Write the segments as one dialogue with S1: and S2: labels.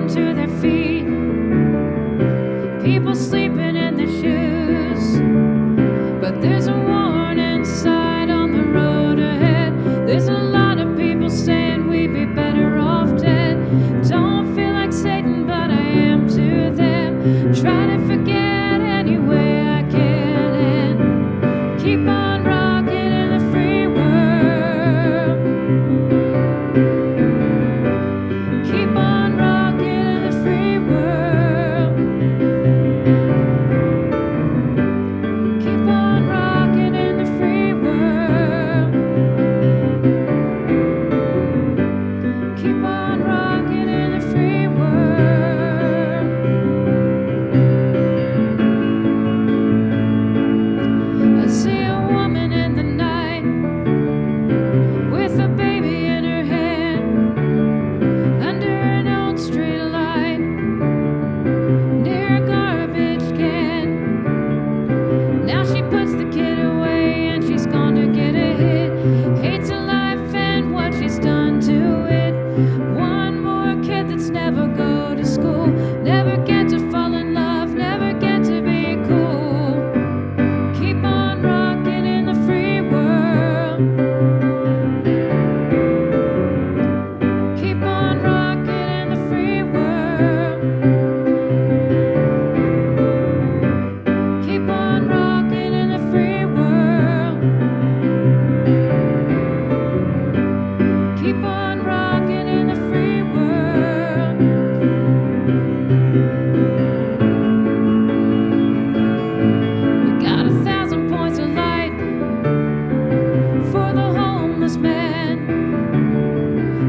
S1: come to their feet. People sleeping in their shoes, but there's a warning sign on the road ahead. There's a lot of people saying we'd be better off dead. Don't feel like Satan, but I am to them. Try to forget any way I can and keep on rocking in the free world. Keep on rocking in the free world. Keep on rocking in the free world. Keep on rocking in the free world. I see a woman in the night with a baby in her hand under an old street light near a garbage can. Now she puts the kid away and she's gonna get a hit. Hates her life and what she's done to it. One more kid that's never go to school, never get to fall in love, never get to be cool. Keep on rocking in the free world. Keep on rocking in the free world. Keep on rocking in the free world. Keep on rocking in the free world. We got 1,000 points of light for the homeless man.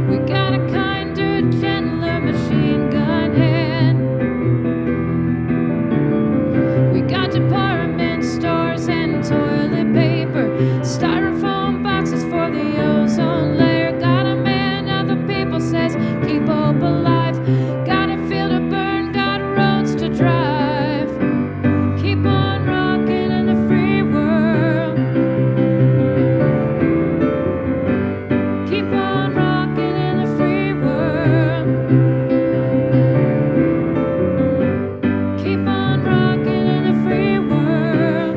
S1: We got a kinder, gentler machine gun hand. We got department stores and toilet paper, styrofoam boxes for the ozone layer. Got a man, other people says keep hope alive. Got a field to burn, got roads to drive. Keep on rocking in the free world. Keep on rocking in the free world. Keep on rocking in the free world.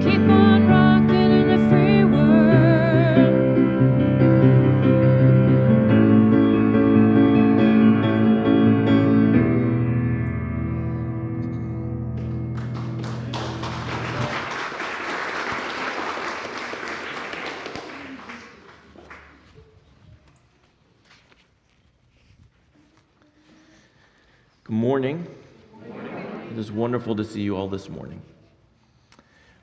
S1: Keep on rocking in the free world.
S2: Good morning. It is wonderful to see you all this morning.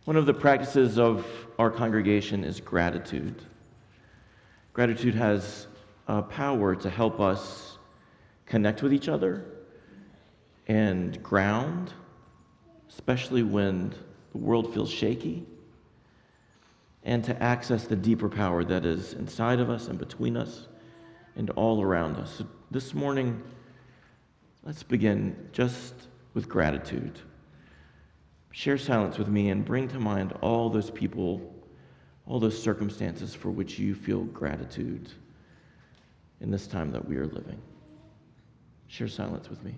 S2: One of the practices of our congregation is gratitude. Gratitude has power to help us connect with each other and ground, especially when the world feels shaky, and to access the deeper power that is inside of us and between us and all around us. So this morning, let's begin just with gratitude. Share silence with me and bring to mind all those people, all those circumstances for which you feel gratitude in this time that we are living. Share silence with me.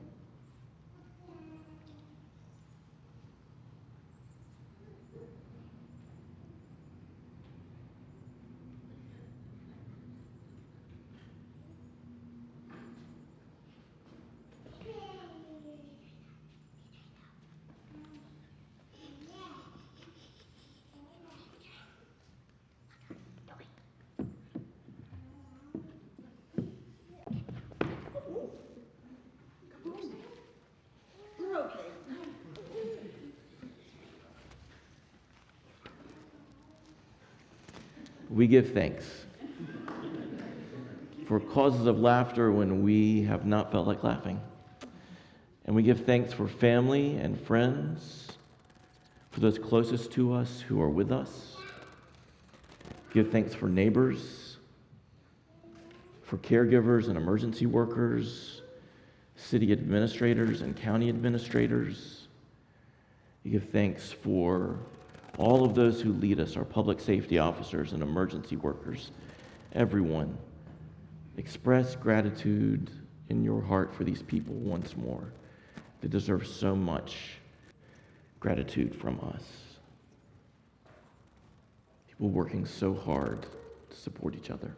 S2: We give thanks for causes of laughter when we have not felt like laughing. And we give thanks for family and friends, for those closest to us who are with us. Give thanks for neighbors, for caregivers and emergency workers, city administrators and county administrators. We give thanks for all of those who lead us, our public safety officers and emergency workers, everyone Express gratitude in your heart for these people once more. They deserve so much gratitude from us. People working so hard to support each other.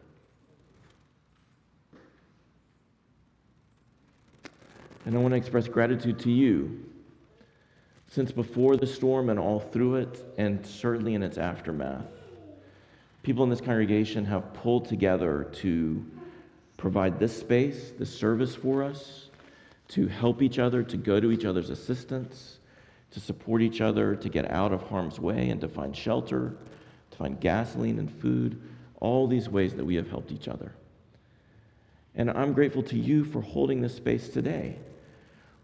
S2: And I want to express gratitude to you, since before the storm and all through it, and certainly in its aftermath, people in this congregation have pulled together to provide this space, this service for us, to help each other, to go to each other's assistance, to support each other, to get out of harm's way and to find shelter, to find gasoline and food, all these ways that we have helped each other. And I'm grateful to you for holding this space today.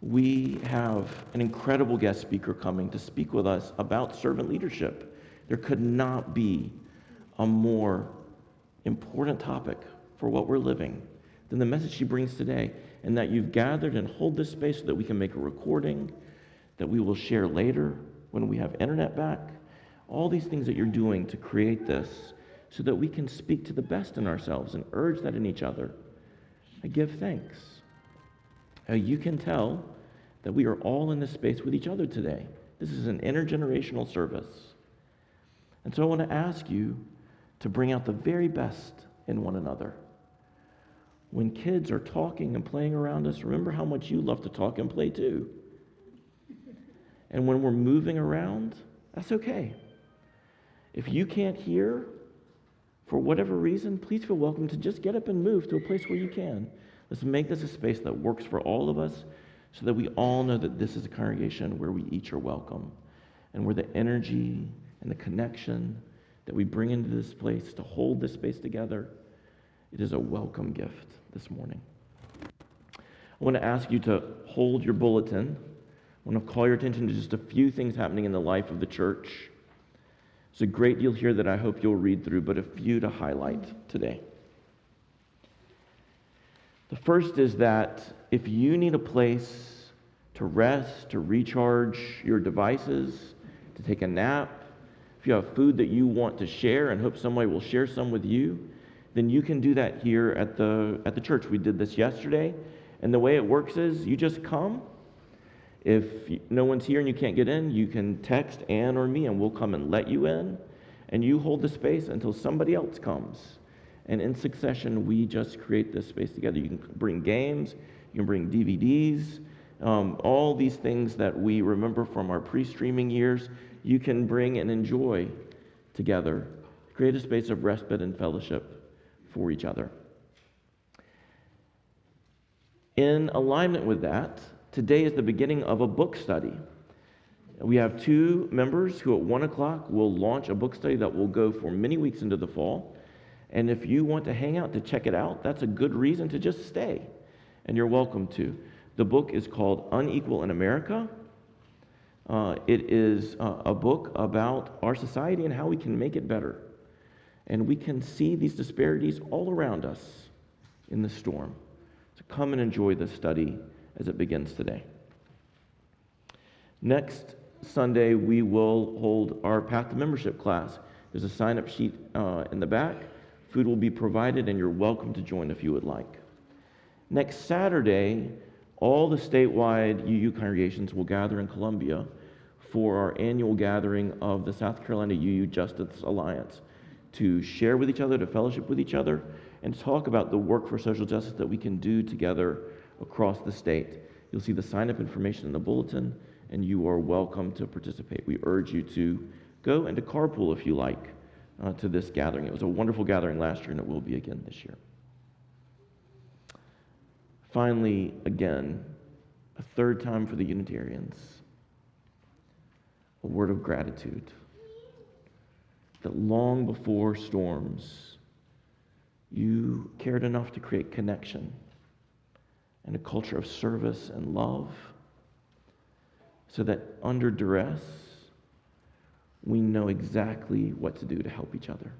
S2: We have an incredible guest speaker coming to speak with us about servant leadership. There could not be a more important topic for what we're living than the message she brings today, and that you've gathered and hold this space so that we can make a recording that we will share later when we have internet back. All these things that you're doing to create this so that we can speak to the best in ourselves and urge that in each other. I give thanks. You can tell that we are all in this space with each other today. This is an intergenerational service. And so I want to ask you to bring out the very best in one another. When kids are talking and playing around us, remember how much you love to talk and play too. And when we're moving around, that's okay. If you can't hear, for whatever reason, please feel welcome to just get up and move to a place where you can. Let's make this a space that works for all of us so that we all know that this is a congregation where we each are welcome and where the energy and the connection that we bring into this place to hold this space together, it is a welcome gift this morning. I want to ask you to hold your bulletin. I want to call your attention to just a few things happening in the life of the church. There's a great deal here that I hope you'll read through, but a few to highlight today. The first is that if you need a place to rest, to recharge your devices, to take a nap, if you have food that you want to share and hope somebody will share some with you, then you can do that here at the church. We did this yesterday, and the way it works is you just come. If no one's here and you can't get in, you can text Ann or me, and we'll come and let you in, and you hold the space until somebody else comes. And in succession, we just create this space together. You can bring games, you can bring DVDs, all these things that we remember from our pre-streaming years, you can bring and enjoy together. Create a space of respite and fellowship for each other. In alignment with that, today is the beginning of a book study. We have 2 members who at 1 o'clock will launch a book study that will go for many weeks into the fall. And if you want to hang out to check it out, that's a good reason to just stay. And you're welcome to. The book is called Unequal in America. It is a book about our society and how we can make it better. And we can see these disparities all around us in the storm. So come and enjoy this study as it begins today. Next Sunday, we will hold our Path to Membership class. There's a sign-up sheet in the back. Food will be provided, and you're welcome to join if you would like. Next Saturday, all the statewide UU congregations will gather in Columbia for our annual gathering of the South Carolina UU Justice Alliance to share with each other, to fellowship with each other, and to talk about the work for social justice that we can do together across the state. You'll see the sign-up information in the bulletin, and you are welcome to participate. We urge you to go and to carpool if you like to this gathering. It was a wonderful gathering last year, and it will be again this year. Finally, again, a third time for the Unitarians, a word of gratitude. That long before storms, you cared enough to create connection and a culture of service and love so that under duress, we know exactly what to do to help each other.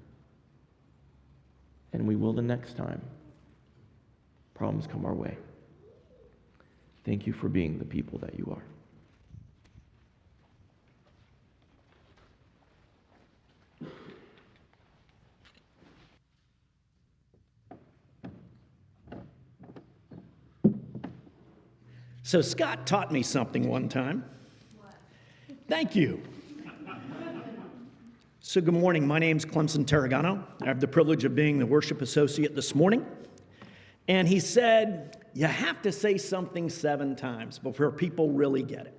S2: And we will the next time problems come our way. Thank you for being the people that you are.
S3: So Scott taught me something one time. Thank you. So good morning. My name's Clemson Tarragano. I have the privilege of being the worship associate this morning. And he said, you have to say something 7 times before people really get it.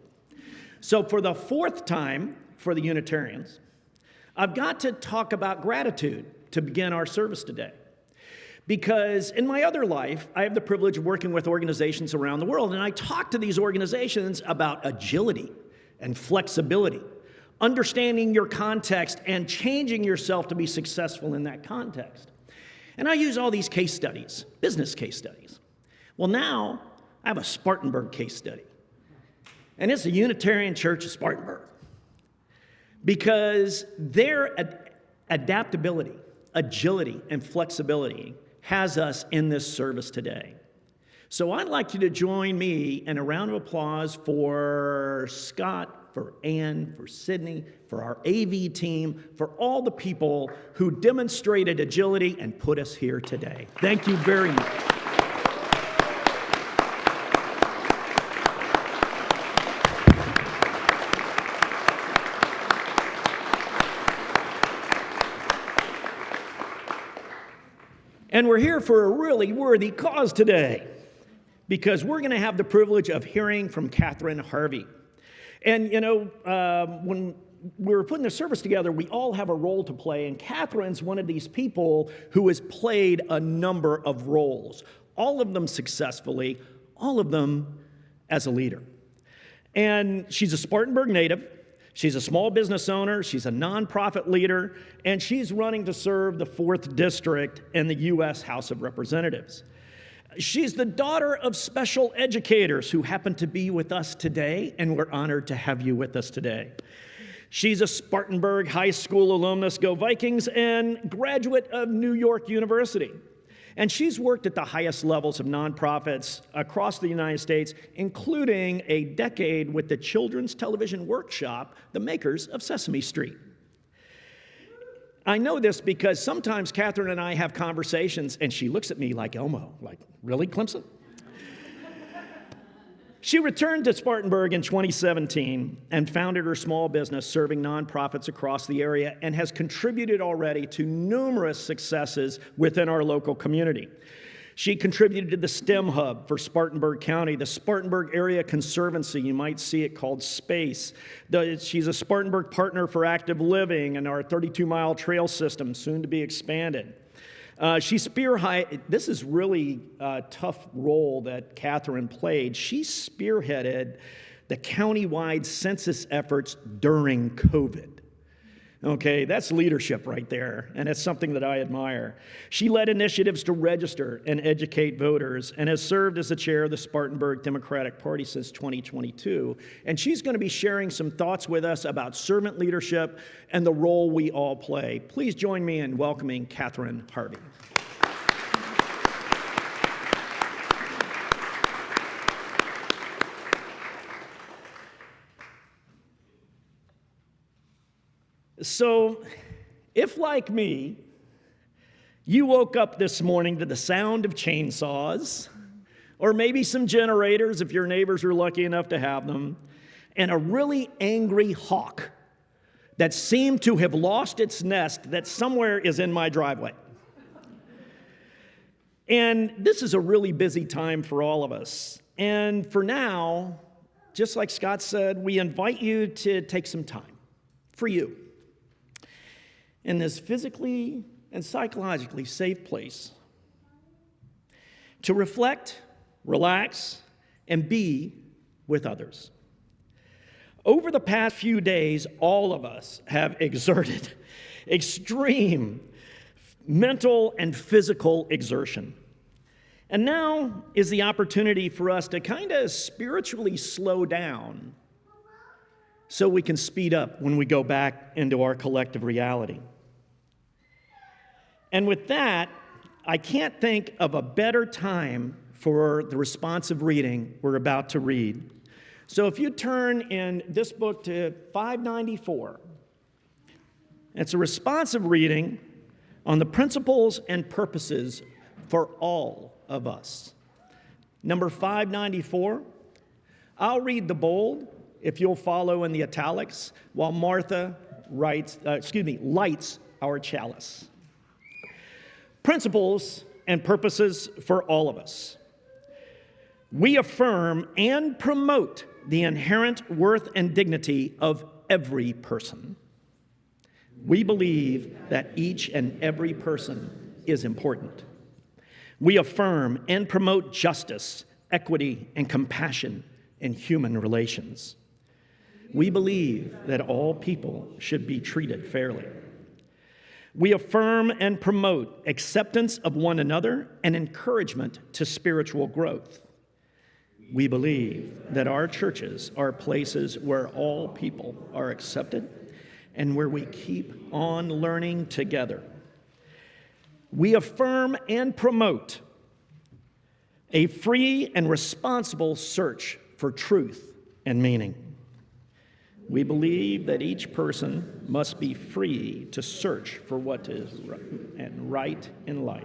S3: So for the 4th time for the Unitarians, I've got to talk about gratitude to begin our service today. Because in my other life, I have the privilege of working with organizations around the world, and I talk to these organizations about agility and flexibility, understanding your context and changing yourself to be successful in that context. And I use all these case studies, business case studies. Well, now I have a Spartanburg case study, and it's a Unitarian Church of Spartanburg, because their adaptability, agility, and flexibility has us in this service today. So I'd like you to join me in a round of applause for Scott, for Ann, for Sydney, for our AV team, for all the people who demonstrated agility and put us here today. Thank you very much. And we're here for a really worthy cause today, because we're going to have the privilege of hearing from Kathryn Harvey. And, when we were putting the service together, we all have a role to play, and Kathryn's one of these people who has played a number of roles, all of them successfully, all of them as a leader. And she's a Spartanburg native. She's a small business owner, she's a nonprofit leader, and she's running to serve the 4th District in the U.S. House of Representatives. She's the daughter of special educators who happen to be with us today, and we're honored to have you with us today. She's a Spartanburg High School alumnus, go Vikings, and graduate of New York University. And she's worked at the highest levels of nonprofits across the United States, including a decade with the children's television workshop, the makers of Sesame Street. I know this because sometimes Kathryn and I have conversations, and she looks at me like Elmo, like, really, Clemson? She returned to Spartanburg in 2017 and founded her small business serving nonprofits across the area, and has contributed already to numerous successes within our local community. She contributed to the STEM Hub for Spartanburg County, the Spartanburg Area Conservancy, you might see it called SPACE. She's a Spartanburg partner for active living and our 32-mile trail system, soon to be expanded. This is really a tough role that Kathryn played. She spearheaded the countywide census efforts during COVID. Okay, that's leadership right there, and it's something that I admire. She led initiatives to register and educate voters and has served as the chair of the Spartanburg Democratic Party since 2022. And she's going to be sharing some thoughts with us about servant leadership and the role we all play. Please join me in welcoming Kathryn Harvey. So, if like me, you woke up this morning to the sound of chainsaws, or maybe some generators if your neighbors are lucky enough to have them, and a really angry hawk that seemed to have lost its nest that somewhere is in my driveway. And this is a really busy time for all of us. And for now, just like Scott said, we invite you to take some time for you in this physically and psychologically safe place to reflect, relax, and be with others. Over the past few days, all of us have exerted extreme mental and physical exertion. And now is the opportunity for us to kind of spiritually slow down so we can speed up when we go back into our collective reality. And with that, I can't think of a better time for the responsive reading we're about to read. So if you turn in this book to 594, it's a responsive reading on the principles and purposes for all of us. Number 594, I'll read the bold if you'll follow in the italics while Martha lights our chalice. Principles and purposes for all of us. We affirm and promote the inherent worth and dignity of every person. We believe that each and every person is important. We affirm and promote justice, equity, and compassion in human relations. We believe that all people should be treated fairly. We affirm and promote acceptance of one another and encouragement to spiritual growth. We believe that our churches are places where all people are accepted and where we keep on learning together. We affirm and promote a free and responsible search for truth and meaning. We believe that each person must be free to search for what is right in life.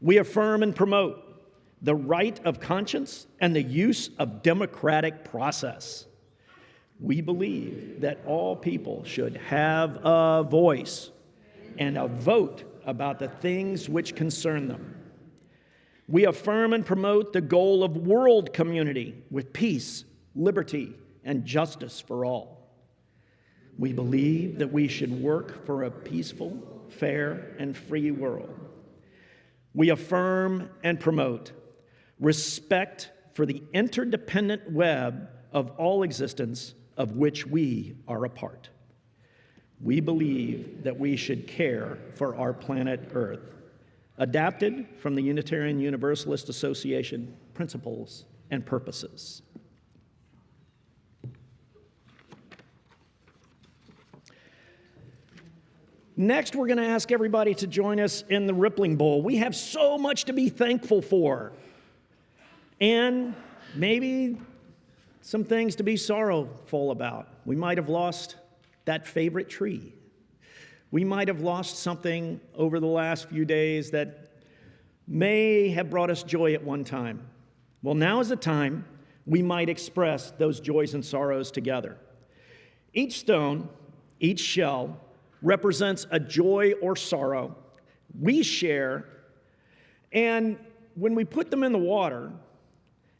S3: We affirm and promote the right of conscience and the use of democratic process. We believe that all people should have a voice and a vote about the things which concern them. We affirm and promote the goal of world community with peace, liberty, and justice for all. We believe that we should work for a peaceful, fair, and free world. We affirm and promote respect for the interdependent web of all existence of which we are a part. We believe that we should care for our planet Earth, adapted from the Unitarian Universalist Association principles and purposes. Next, we're going to ask everybody to join us in the Rippling Bowl. We have so much to be thankful for, and maybe some things to be sorrowful about. We might have lost that favorite tree. We might have lost something over the last few days that may have brought us joy at one time. Well, now is the time we might express those joys and sorrows together. Each stone, each shell, represents a joy or sorrow we share, and when we put them in the water,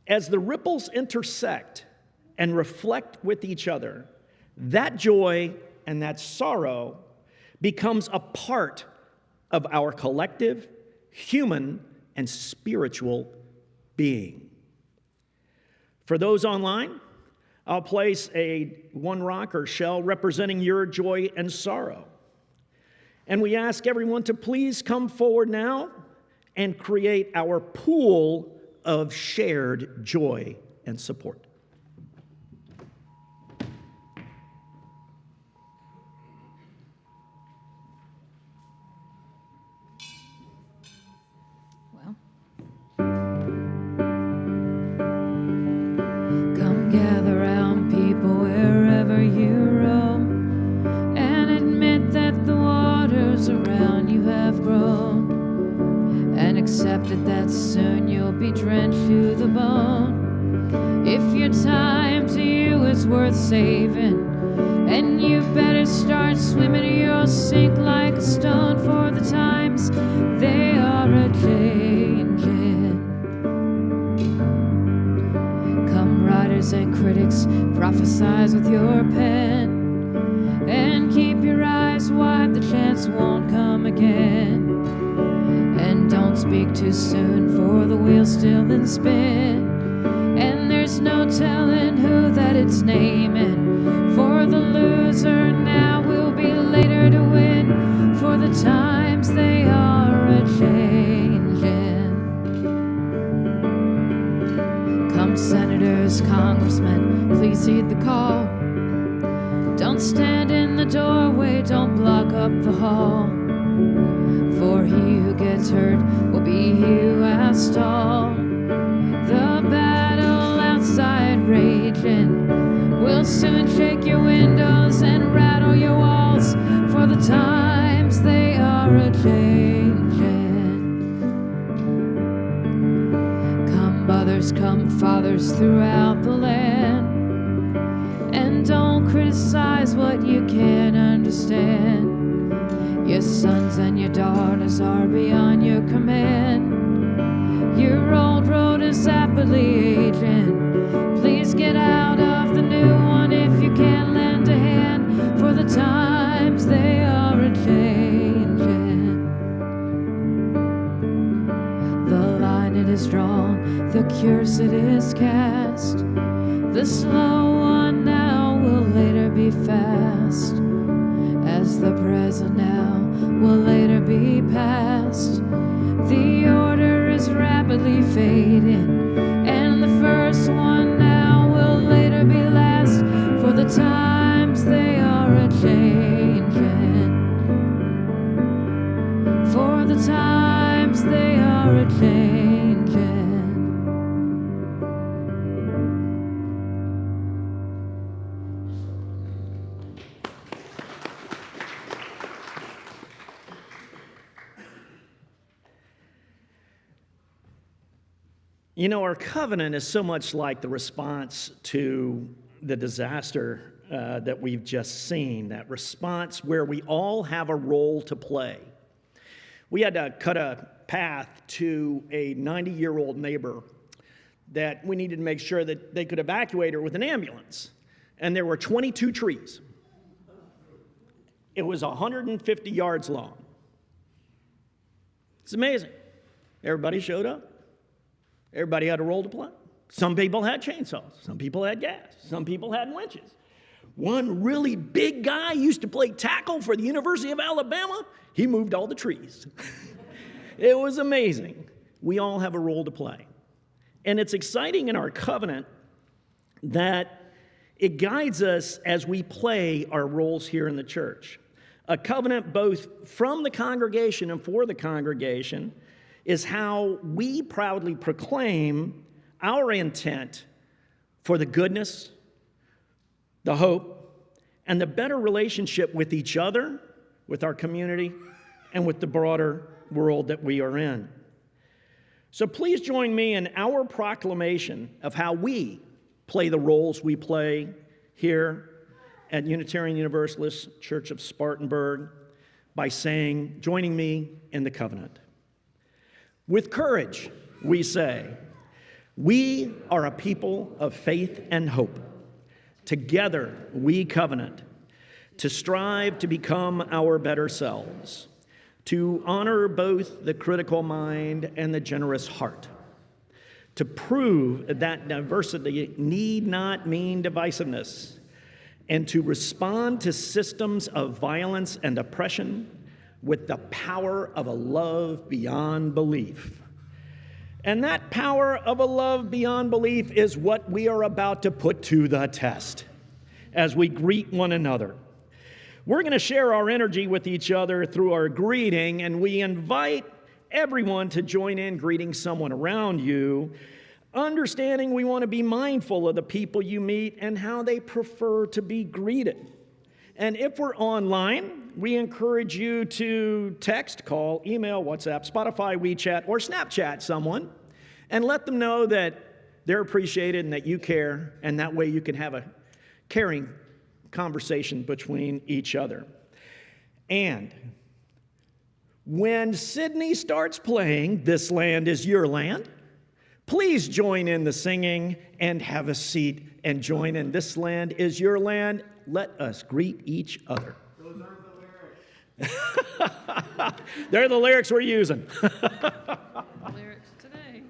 S3: as the ripples intersect and reflect with each other, that joy and that sorrow becomes a part of our collective, human, and spiritual being. For those online, I'll place one rock or shell representing your joy and sorrow. And we ask everyone to please come forward now and create our pool of shared joy and support.
S1: Well, come gather round, people, wherever you roam, and admit that the waters around you have grown, and accepted that soon you'll be drenched to the bone. If your time to you is worth saving, and you better start swimming or you'll sink like a stone, for the times they are a-changing. Come writers and critics, prophesize with your pen, and keep your eyes wide, the chance won't come again. And don't speak too soon, for the wheel's still in spin, and there's no telling who that it's naming. For the loser now will be later to win, for the times they are a-changing. Come senators, congressmen, please heed the call. Don't stand in the doorway, don't block up the hall, for he who gets hurt will be he who has stalled. The battle outside raging will soon shake your windows and rattle your walls, for the times they are a-changing. Come brothers Mothers come fathers throughout the land. And don't criticize what you can't understand. Your sons and your daughters are beyond your command. Your old road is rapidly aging. Please get out of the new one if you can't lend a hand, for the times they are a-changing. The line it is drawn, the curse it is cast. The slow one now will later be fast, as the present now will later be past. The order is rapidly fading, and the first one now will later be last, for the times they are a-changing. For the times they are a-changing.
S3: You know, our covenant is so much like the response to the disaster that we've just seen, that response where we all have a role to play. We had to cut a path to a 90-year-old neighbor that we needed to make sure that they could evacuate her with an ambulance. And there were 22 trees. It was 150 yards long. It's amazing. Everybody showed up. Everybody had a role to play. Some people had chainsaws. Some people had gas. Some people had winches. One really big guy used to play tackle for the University of Alabama. He moved all the trees. It was amazing. We all have a role to play. And it's exciting in our covenant that it guides us as we play our roles here in the church. A covenant both from the congregation and for the congregation is how we proudly proclaim our intent for the goodness, the hope, and the better relationship with each other, with our community, and with the broader world that we are in. So please join me in our proclamation of how we play the roles we play here at Unitarian Universalist Church of Spartanburg by saying, joining me in the covenant. With courage, we say, we are a people of faith and hope. Together, we covenant to strive to become our better selves, to honor both the critical mind and the generous heart, to prove that diversity need not mean divisiveness, and to respond to systems of violence and oppression with the power of a love beyond belief. And that power of a love beyond belief is what we are about to put to the test as we greet one another. We're going to share our energy with each other through our greeting, and we invite everyone to join in greeting someone around you, understanding we want to be mindful of the people you meet and how they prefer to be greeted. And if we're online, we encourage you to text, call, email, WhatsApp, Spotify, WeChat, or Snapchat someone and let them know that they're appreciated and that you care, and that way you can have a caring conversation between each other. And when Sydney starts playing This Land Is Your Land, please join in the singing and have a seat and join in This Land Is Your Land. Let us greet each other.
S4: Those aren't the lyrics.
S3: They're the lyrics we're using.
S1: Lyrics today.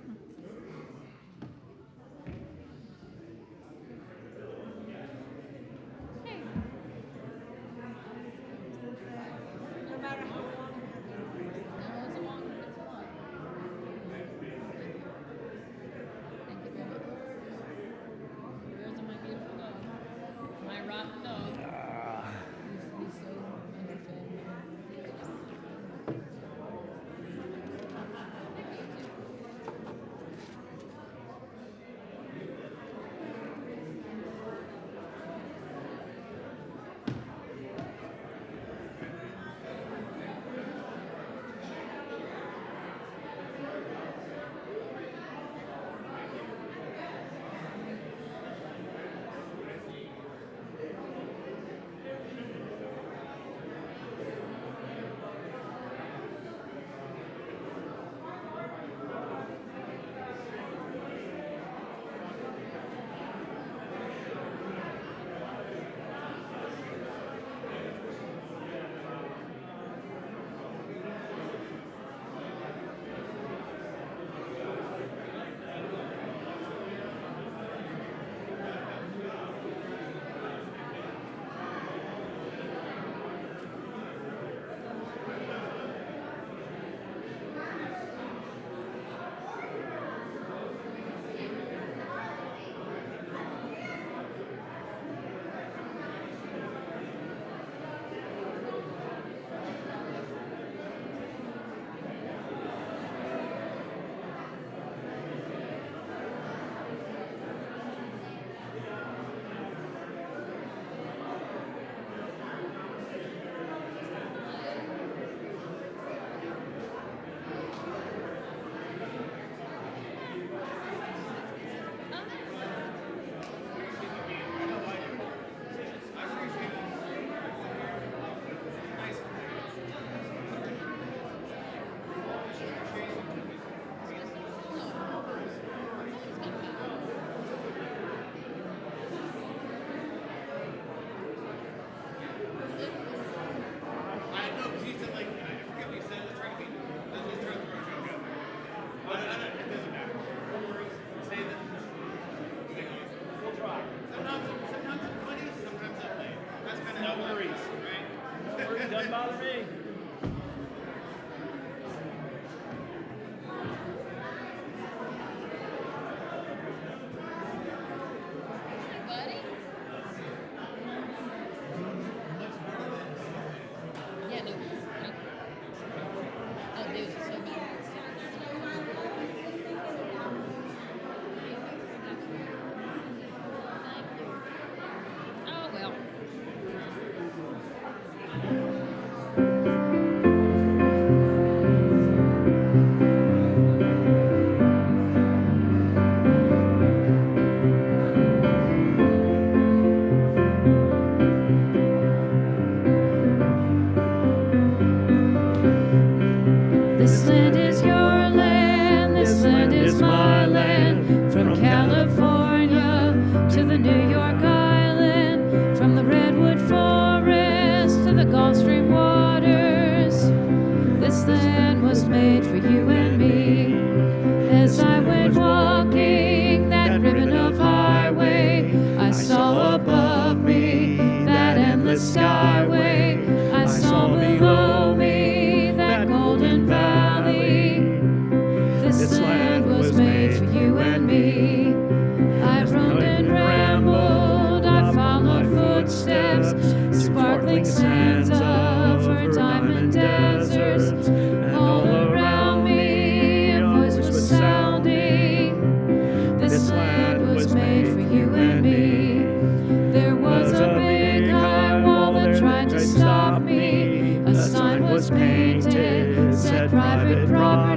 S1: Hey. No matter how long. No, it's a long. Thank you very much. Where's my beautiful dog? My rotten dog. He's so wonderful.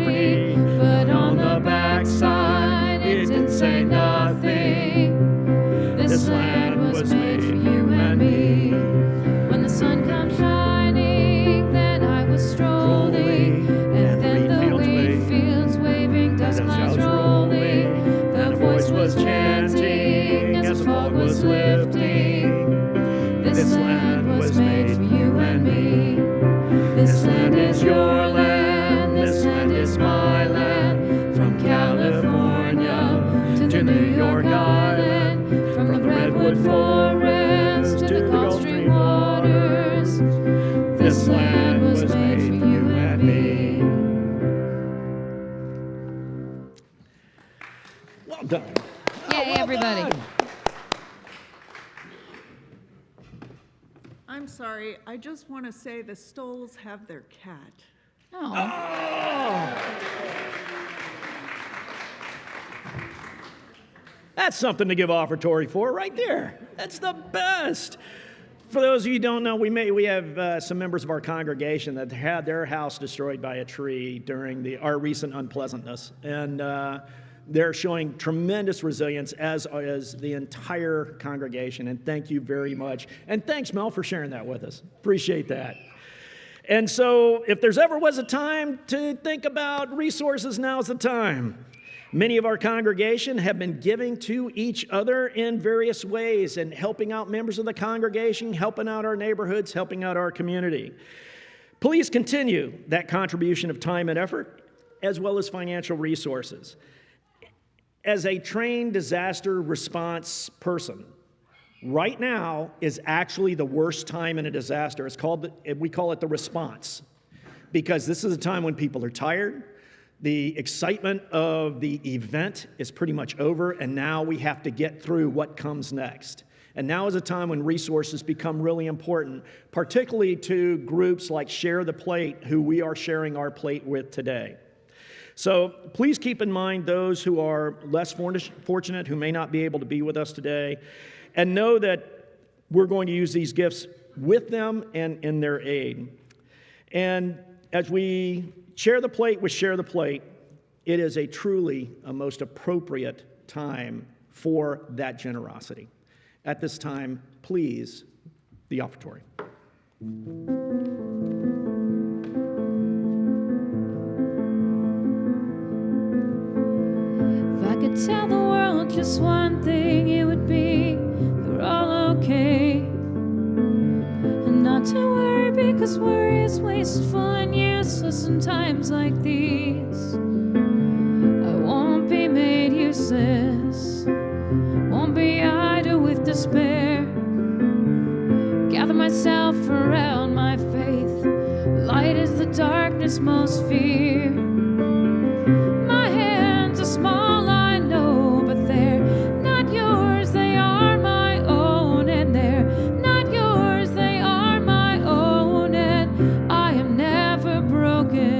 S1: liberty, but on the backside it didn't say nothing. This land was made for you and me. When the sun comes shining, then I was strolling, and then the wheat fields waving, dust clouds rolling. The voice was chanting as the fog was lifting. This land was made for you and me. This land is your land, this land is my land. From California to the New York Island, from the redwood forest to the Gulf Stream waters. This land was made for you and me.
S3: Well done.
S1: Yay,
S3: Well
S1: everybody.
S3: done.
S5: I'm sorry, I just want to say the Stolls have their cat.
S1: Oh.
S3: That's something to give offertory for right there. That's the best. For those of you who don't know, we have some members of our congregation that had their house destroyed by a tree during our recent unpleasantness. And they're showing tremendous resilience, as the entire congregation. And thank you very much. And thanks, Mel, for sharing that with us. Appreciate that. And so if there's ever was a time to think about resources, now's the time. Many of our congregation have been giving to each other in various ways and helping out members of the congregation, helping out our neighborhoods, helping out our community. Please continue that contribution of time and effort, as well as financial resources. As a trained disaster response person, right now is actually the worst time in a disaster. We call it the response, because this is a time when people are tired. The excitement of the event is pretty much over, and now we have to get through what comes next. And now is a time when resources become really important, particularly to groups like Share the Plate, who we are sharing our plate with today. So please keep in mind those who are less fortunate, who may not be able to be with us today, and know that we're going to use these gifts with them and in their aid. And as we share the plate with Share the Plate, it is a most appropriate time for that generosity. At this time, please, the offertory.
S1: If I could tell the world just one thing, it would be we're all okay. And not to worry, because worry is wasteful and useless in times like these. I won't be made useless, won't be idle with despair. Gather myself around my faith, light is the darkness most fear. My hands are small, I know, but they're not yours, they are my own. And they're not yours, they are my own. And I am never broken.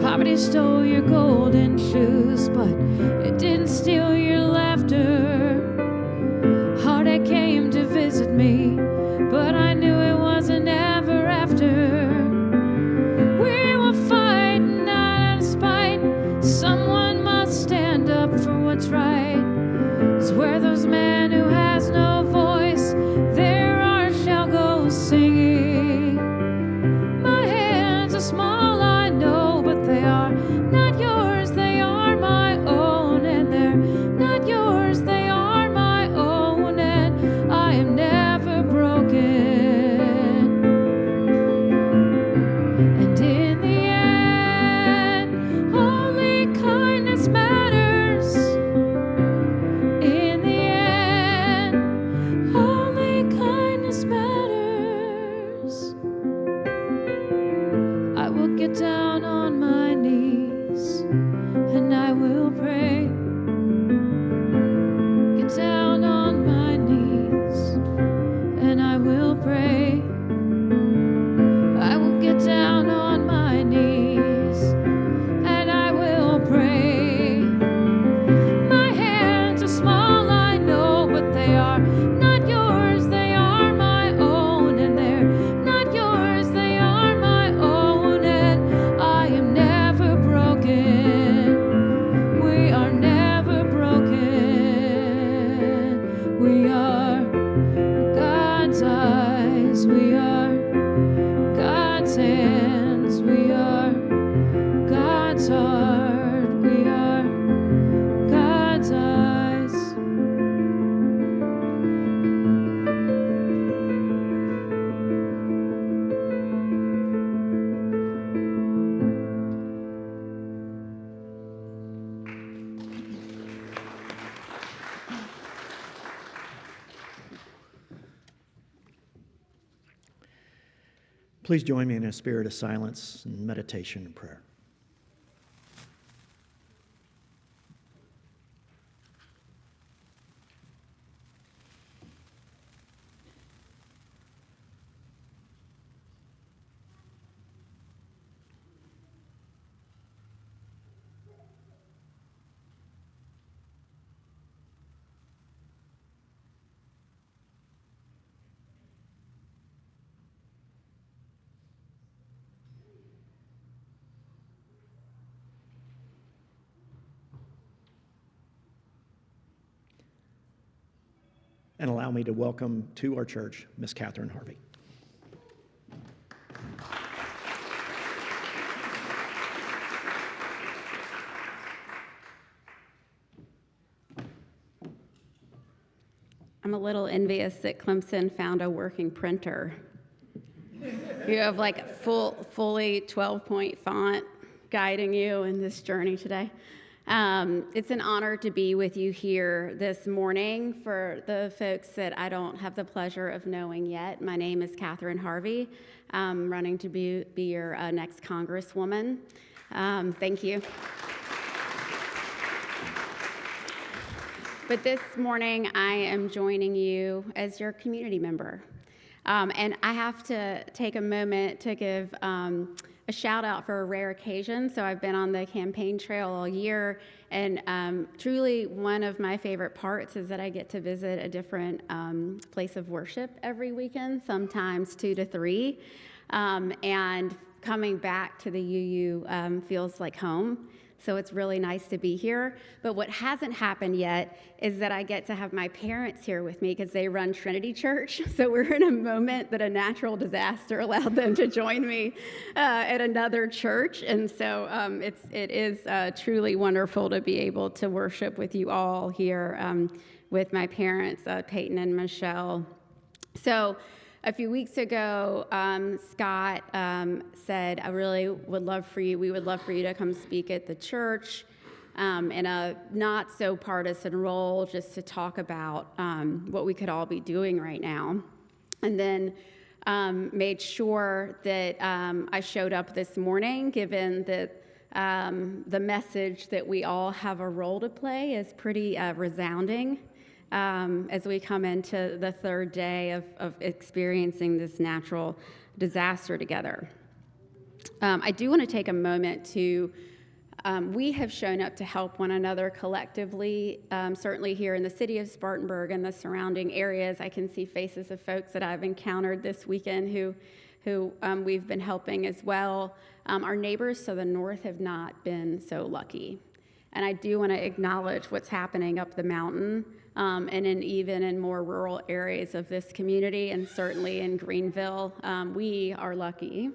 S1: Poverty stole your golden shoes, but it didn't steal your laughter. Heartache came to visit me, but I knew it wasn't ever after. We were fighting out of spite. Someone must stand up for what's right. 'Cause where those men who has no voice, there our shall go singing. My hands are small, I know, but they are not yours, they are my own. And they're not yours, they are my own. And I am never broken. And in the end, only kindness matters. In the end, only kindness matters. I will get down on my knees and I will pray. Get down on my knees and I will pray. I will get down on my knees and I will pray. My hands are small, I know, but they are not yours, they are my own. And they're not yours, they are my own.
S3: Please join me in a spirit of silence and meditation and prayer. And allow me to welcome to our church, Miss Kathryn Harvey.
S6: I'm a little envious that Clemson found a working printer. You have like a fully 12-point font guiding you in this journey today. It's an honor to be with you here this morning. For the folks that I don't have the pleasure of knowing yet, my name is Kathryn Harvey. I'm running to be your next Congresswoman. Thank you. But this morning, I am joining you as your community member. And I have to take a moment to give a shout out for a rare occasion. So I've been on the campaign trail all year, and truly one of my favorite parts is that I get to visit a different place of worship every weekend, sometimes 2 to 3. And coming back to the UU feels like home. So it's really nice to be here. But what hasn't happened yet is that I get to have my parents here with me because they run Trinity Church. So we're in a moment that a natural disaster allowed them to join me at another church. And so it is truly wonderful to be able to worship with you all here with my parents, Peyton and Michelle. So a few weeks ago, Scott said, we would love for you to come speak at the church in a not so partisan role, just to talk about what we could all be doing right now. And then made sure that I showed up this morning, given that the message that we all have a role to play is pretty resounding. As we come into the third day of experiencing this natural disaster together. I do want to take a moment to, we have shown up to help one another collectively, certainly here in the city of Spartanburg and the surrounding areas. I can see faces of folks that I've encountered this weekend who we've been helping as well. Our neighbors to the north have not been so lucky. And I do want to acknowledge what's happening up the mountain. And even in more rural areas of this community, and certainly in Greenville, we are lucky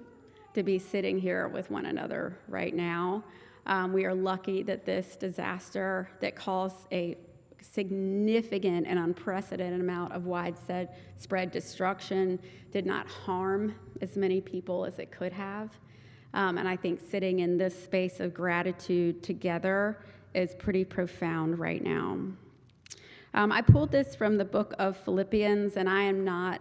S6: to be sitting here with one another right now. We are lucky that this disaster that caused a significant and unprecedented amount of widespread destruction did not harm as many people as it could have. And I think sitting in this space of gratitude together is pretty profound right now. I pulled this from the book of Philippians, and I am not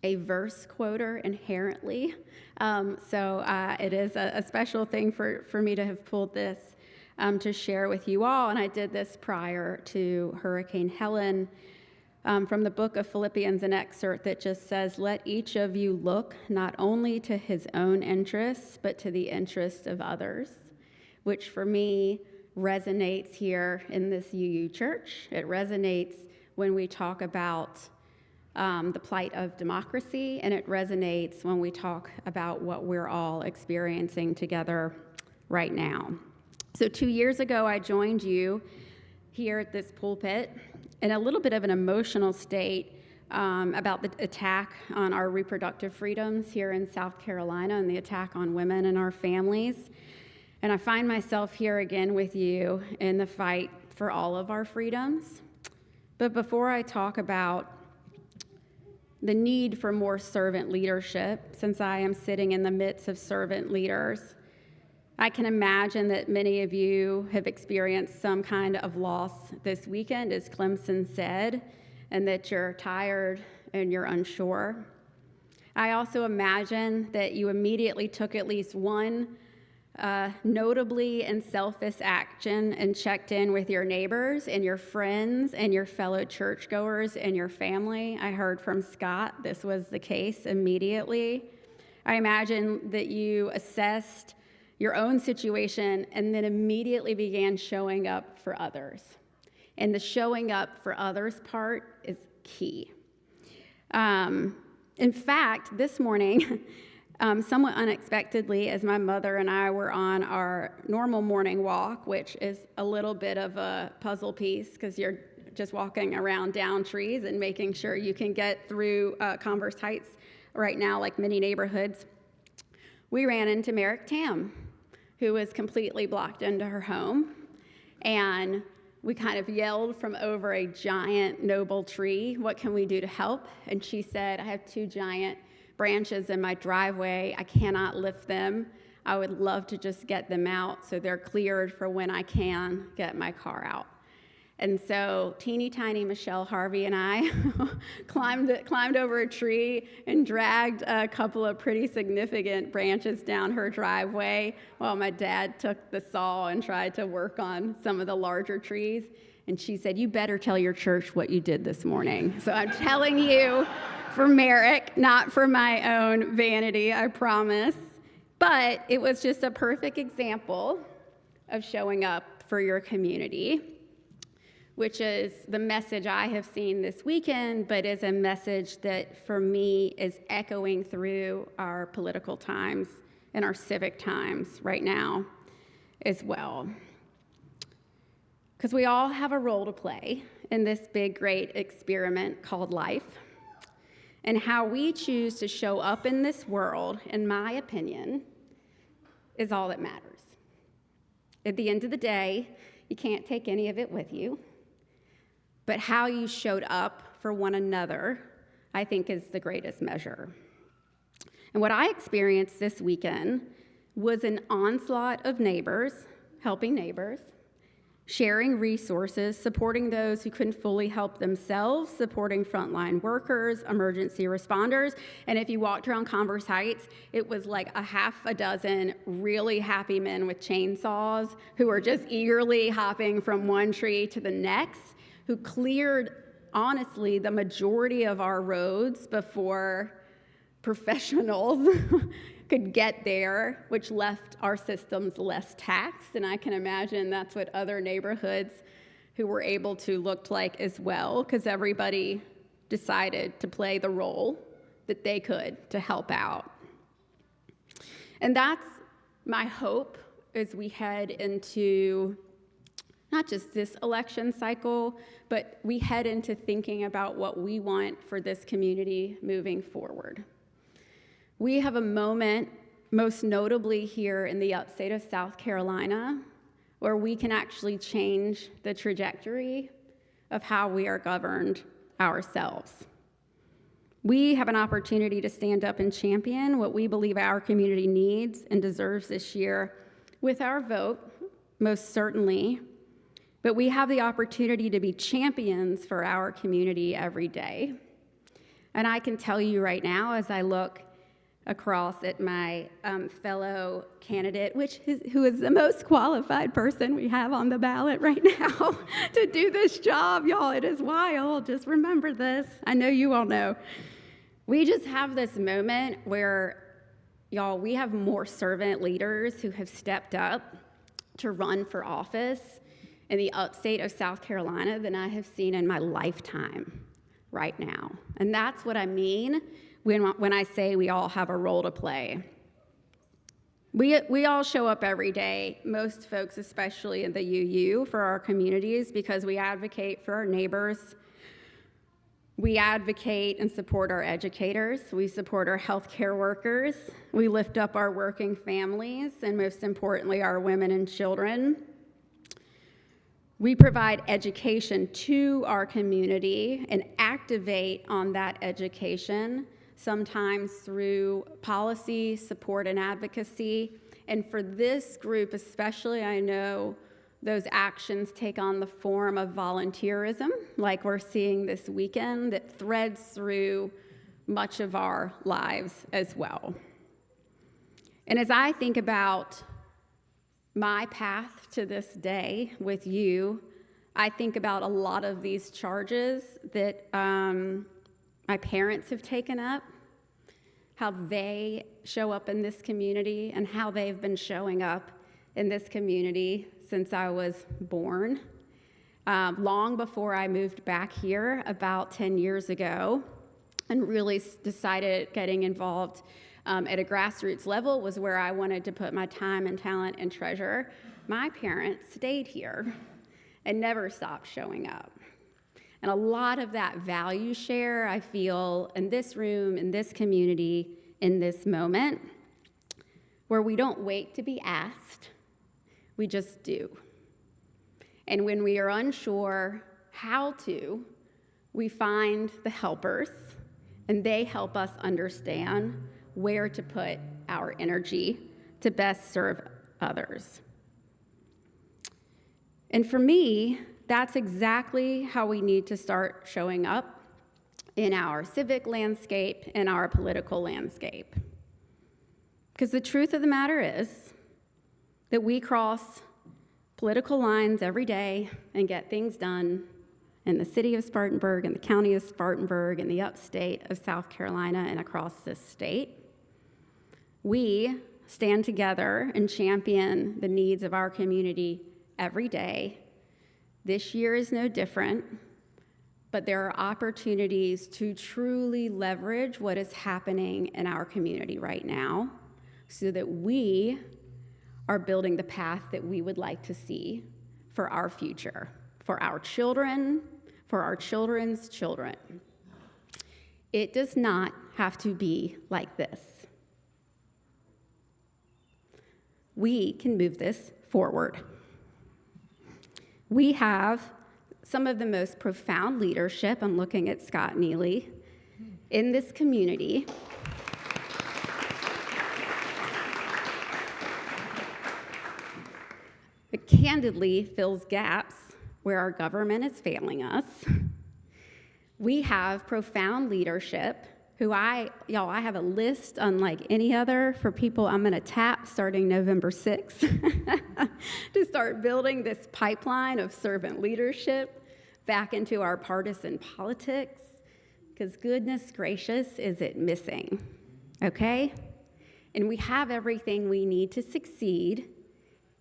S6: a verse quoter inherently, so it is a special thing for me to have pulled this to share with you all, and I did this prior to Hurricane Helen. From the book of Philippians, an excerpt that just says, "Let each of you look not only to his own interests, but to the interest of others," which for me resonates here in this UU church. It resonates when we talk about the plight of democracy, and it resonates when we talk about what we're all experiencing together right now. So 2 years ago, I joined you here at this pulpit in a little bit of an emotional state about the attack on our reproductive freedoms here in South Carolina and the attack on women and our families. And I find myself here again with you in the fight for all of our freedoms. But before I talk about the need for more servant leadership, since I am sitting in the midst of servant leaders, I can imagine that many of you have experienced some kind of loss this weekend, as Clemson said, and that you're tired and you're unsure. I also imagine that you immediately took at least one notably and selfless action and checked in with your neighbors and your friends and your fellow churchgoers and your family. I heard from Scott this was the case immediately. I imagine that you assessed your own situation and then immediately began showing up for others. And the showing up for others part is key. In fact, this morning, somewhat unexpectedly, as my mother and I were on our normal morning walk, which is a little bit of a puzzle piece because you're just walking around down trees and making sure you can get through Converse Heights right now, like many neighborhoods, we ran into Merrick Tam, who was completely blocked into her home. And we kind of yelled from over a giant noble tree, "What can we do to help?" And she said, "I have 2 giant branches in my driveway. I cannot lift them. I would love to just get them out so they're cleared for when I can get my car out." And so teeny tiny Michelle Harvey and I climbed over a tree and dragged a couple of pretty significant branches down her driveway while my dad took the saw and tried to work on some of the larger trees. And she said, "You better tell your church what you did this morning." So I'm telling you for Merrick, not for my own vanity, I promise. But it was just a perfect example of showing up for your community, which is the message I have seen this weekend, but is a message that for me is echoing through our political times and our civic times right now as well. Because we all have a role to play in this big, great experiment called life. And how we choose to show up in this world, in my opinion, is all that matters. At the end of the day, you can't take any of it with you. But how you showed up for one another, I think, is the greatest measure. And what I experienced this weekend was an onslaught of neighbors, helping neighbors, sharing resources, supporting those who couldn't fully help themselves, supporting frontline workers, emergency responders. And if you walked around Converse Heights, it was like a half a dozen really happy men with chainsaws who were just eagerly hopping from one tree to the next, who cleared, honestly, the majority of our roads before professionals could get there, which left our systems less taxed. And I can imagine that's what other neighborhoods who were able to looked like as well, because everybody decided to play the role that they could to help out. And that's my hope as we head into not just this election cycle, but we head into thinking about what we want for this community moving forward. We have a moment, most notably here in the upstate of South Carolina, where we can actually change the trajectory of how we are governed ourselves. We have an opportunity to stand up and champion what we believe our community needs and deserves this year with our vote, most certainly. But we have the opportunity to be champions for our community every day. And I can tell you right now, as I look across at my fellow candidate, who is the most qualified person we have on the ballot right now to do this job, y'all, it is wild. Just remember this. I know you all know. We just have this moment where, y'all, we have more servant leaders who have stepped up to run for office in the upstate of South Carolina than I have seen in my lifetime right now. And that's what I mean when I say we all have a role to play. We all show up every day, most folks, especially in the UU, for our communities because we advocate for our neighbors. We advocate and support our educators. We support our healthcare workers. We lift up our working families, and most importantly, our women and children. We provide education to our community and activate on that education, sometimes through policy, support, and advocacy. And for this group especially, I know those actions take on the form of volunteerism, like we're seeing this weekend, that threads through much of our lives as well. And as I think about my path to this day with you, I think about a lot of these charges that my parents have taken up, how they show up in this community, and how they've been showing up in this community since I was born. Long before I moved back here about 10 years ago and really decided getting involved at a grassroots level was where I wanted to put my time and talent and treasure. My parents stayed here and never stopped showing up. And a lot of that value share I feel in this room, in this community, in this moment, where we don't wait to be asked, we just do. And when we are unsure how to, we find the helpers, and they help us understand where to put our energy to best serve others. And for me, that's exactly how we need to start showing up in our civic landscape and our political landscape. Because the truth of the matter is that we cross political lines every day and get things done in the city of Spartanburg and the county of Spartanburg and the upstate of South Carolina and across this state. We stand together and champion the needs of our community every day. This year is no different, but there are opportunities to truly leverage what is happening in our community right now so that we are building the path that we would like to see for our future, for our children, for our children's children. It does not have to be like this. We can move this forward. We have some of the most profound leadership, I'm looking at Scott Neely, in this community. It candidly fills gaps where our government is failing us. We have profound leadership who I have a list unlike any other for people I'm going to tap starting November 6th to start building this pipeline of servant leadership back into our partisan politics, because goodness gracious, is it missing, okay? And we have everything we need to succeed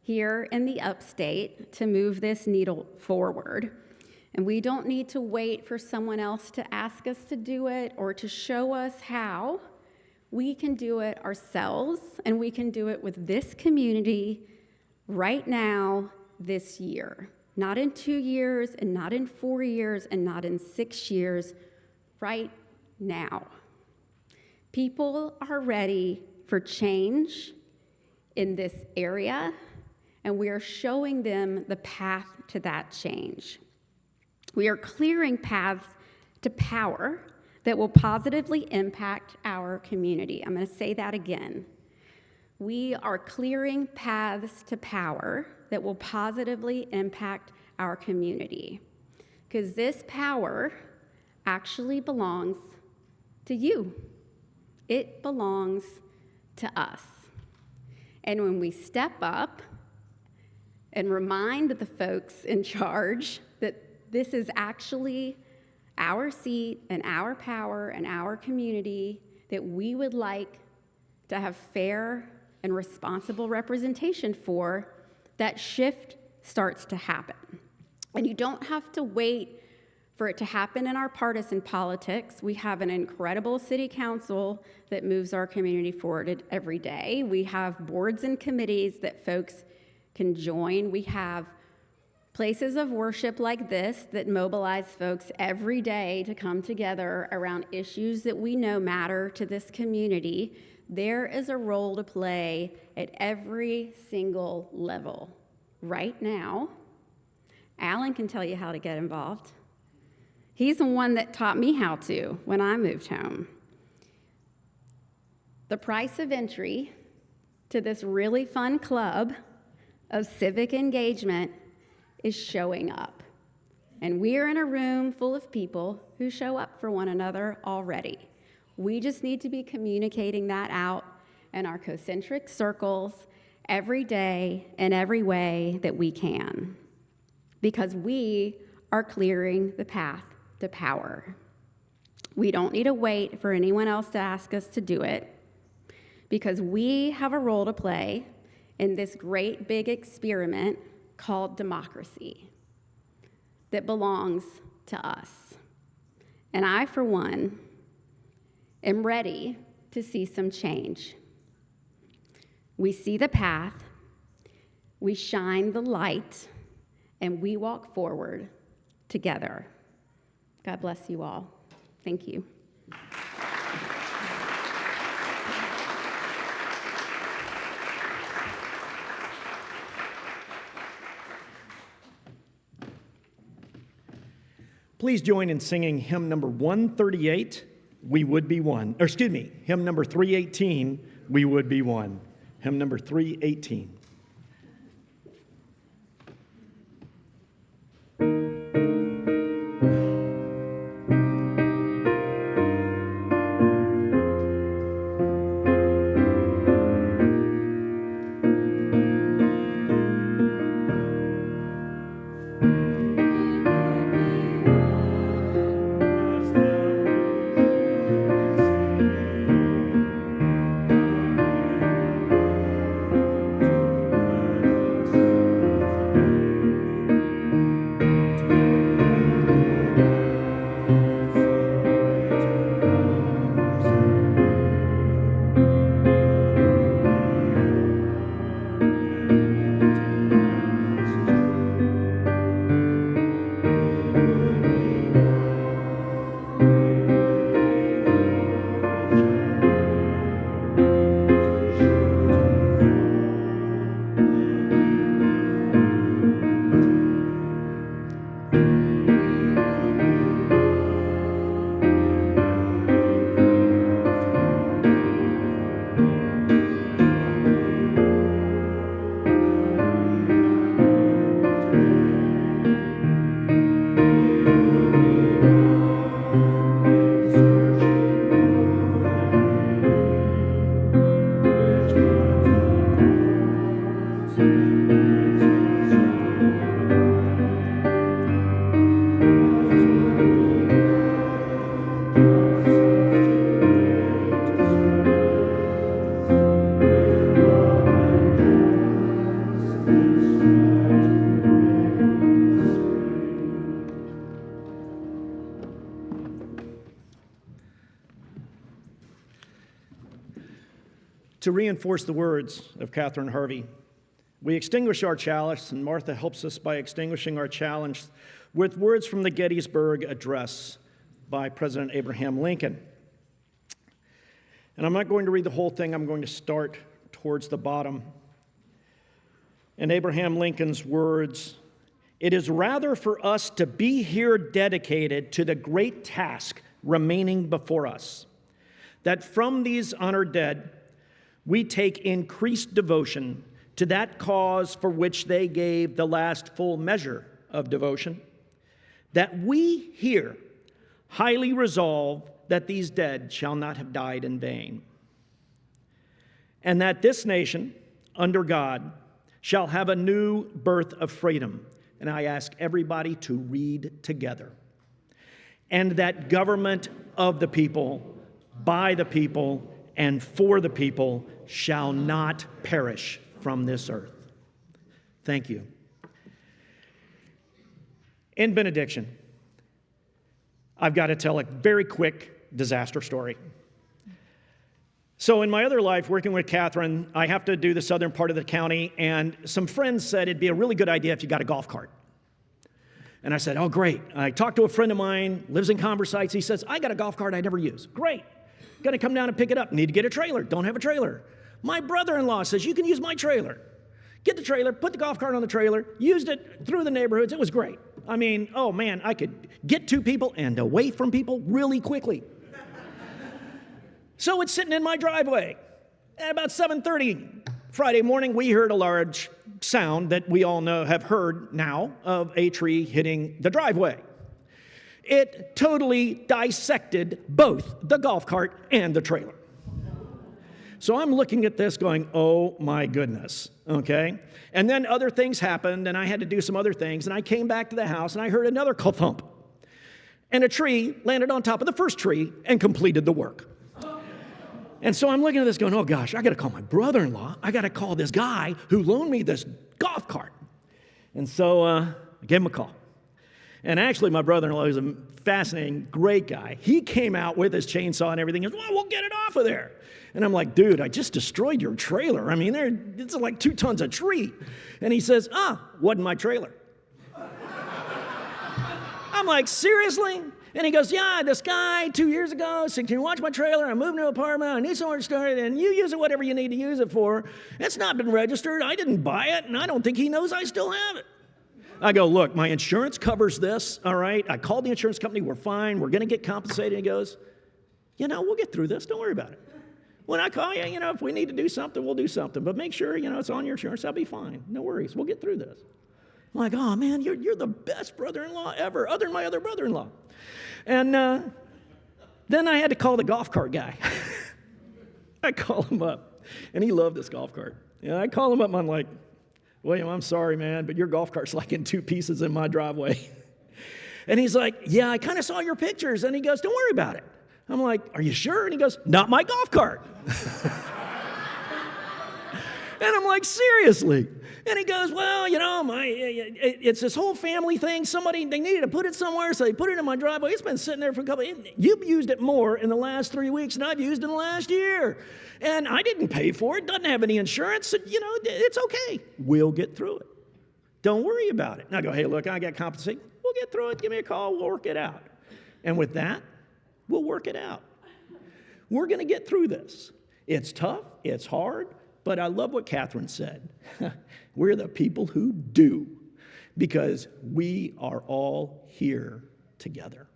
S6: here in the upstate to move this needle forward. And we don't need to wait for someone else to ask us to do it or to show us how. We can do it ourselves, and we can do it with this community right now, this year. Not in 2 years, and not in 4 years, and not in 6 years, right now. People are ready for change in this area, and we are showing them the path to that change. We are clearing paths to power that will positively impact our community. I'm going to say that again. We are clearing paths to power that will positively impact our community, because this power actually belongs to you. It belongs to us. And when we step up and remind the folks in charge that this is actually our seat and our power and our community that we would like to have fair and responsible representation for, that shift starts to happen. And you don't have to wait for it to happen in our partisan politics. We have an incredible city council that moves our community forward every day. We have boards and committees that folks can join. We have places of worship like this that mobilize folks every day to come together around issues that we know matter to this community. There is a role to play at every single level. Right now, Alan can tell you how to get involved. He's the one that taught me how to when I moved home. The price of entry to this really fun club of civic engagement is showing up. And we're in a room full of people who show up for one another already. We just need to be communicating that out in our concentric circles every day in every way that we can, because we are clearing the path to power. We don't need to wait for anyone else to ask us to do it, because we have a role to play in this great big experiment called democracy that belongs to us. And I, for one, am ready to see some change. We see the path, we shine the light, and we walk forward together. God bless you all. Thank you.
S3: Please join in singing hymn number 138, We Would Be One. Or excuse me, hymn number 318, We Would Be One. Hymn number 318. To reinforce the words of Kathryn Harvey, we extinguish our chalice, and Martha helps us by extinguishing our challenge with words from the Gettysburg Address by President Abraham Lincoln. And I'm not going to read the whole thing, I'm going to start towards the bottom. In Abraham Lincoln's words, "It is rather for us to be here dedicated to the great task remaining before us, that from these honored dead, we take increased devotion to that cause for which they gave the last full measure of devotion, that we here highly resolve that these dead shall not have died in vain, and that this nation, under God, shall have a new birth of freedom." And I ask everybody to read together. "And that government of the people, by the people, and for the people shall not perish from this earth." Thank you. In benediction, I've got to tell a very quick disaster story. So in my other life, working with Kathryn, I have to do the southern part of the county, and some friends said it'd be a really good idea if you got a golf cart. And I said, oh, great. I talked to a friend of mine, lives in Converse Heights. He says, I got a golf cart I never use. Great. Got to come down and pick it up. Need to get a trailer. Don't have a trailer. My brother-in-law says, you can use my trailer. Get the trailer, put the golf cart on the trailer, used it through the neighborhoods. It was great. I mean, oh man, I could get to people and away from people really quickly. So it's sitting in my driveway. At about 7:30 Friday morning, we heard a large sound that we all know, have heard now, of a tree hitting the driveway. It totally dissected both the golf cart and the trailer. So I'm looking at this going, oh my goodness, okay? And then other things happened, and I had to do some other things, and I came back to the house, and I heard another thump. And a tree landed on top of the first tree and completed the work. And so I'm looking at this going, oh gosh, I got to call my brother-in-law. I got to call this guy who loaned me this golf cart. And so I gave him a call. And actually, my brother-in-law is a fascinating, great guy. He came out with his chainsaw and everything. He goes, well, we'll get it off of there. And I'm like, dude, I just destroyed your trailer. I mean, it's like 2 tons of tree. And he says, wasn't my trailer. I'm like, seriously? And he goes, yeah, this guy 2 years ago said, can you watch my trailer? I'm moving to an apartment. I need somewhere to start it. And you use it whatever you need to use it for. It's not been registered. I didn't buy it. And I don't think he knows I still have it. I go, look, my insurance covers this, all right? I called the insurance company. We're fine. We're going to get compensated. He goes, we'll get through this. Don't worry about it. When I call you, if we need to do something, we'll do something. But make sure, it's on your insurance. I'll be fine. No worries. We'll get through this. I'm like, oh, man, you're the best brother-in-law ever, other than my other brother-in-law. And then I had to call the golf cart guy. I call him up, and he loved this golf cart. I call him up, and I'm like, William, I'm sorry, man, but your golf cart's like in 2 pieces in my driveway. And he's like, yeah, I kind of saw your pictures. And he goes, don't worry about it. I'm like, are you sure? And he goes, not my golf cart. And I'm like, seriously? And he goes, well, it's this whole family thing. They needed to put it somewhere, so they put it in my driveway. It's been sitting there for a couple of, you've used it more in the last 3 weeks than I've used in the last year. And I didn't pay for it, doesn't have any insurance. So, it's okay. We'll get through it. Don't worry about it. And I go, hey, look, I got compensated. We'll get through it. Give me a call. We'll work it out. And with that, we'll work it out. We're going to get through this. It's tough. It's hard. But I love what Kathryn said. We're the people who do, because we are all here together.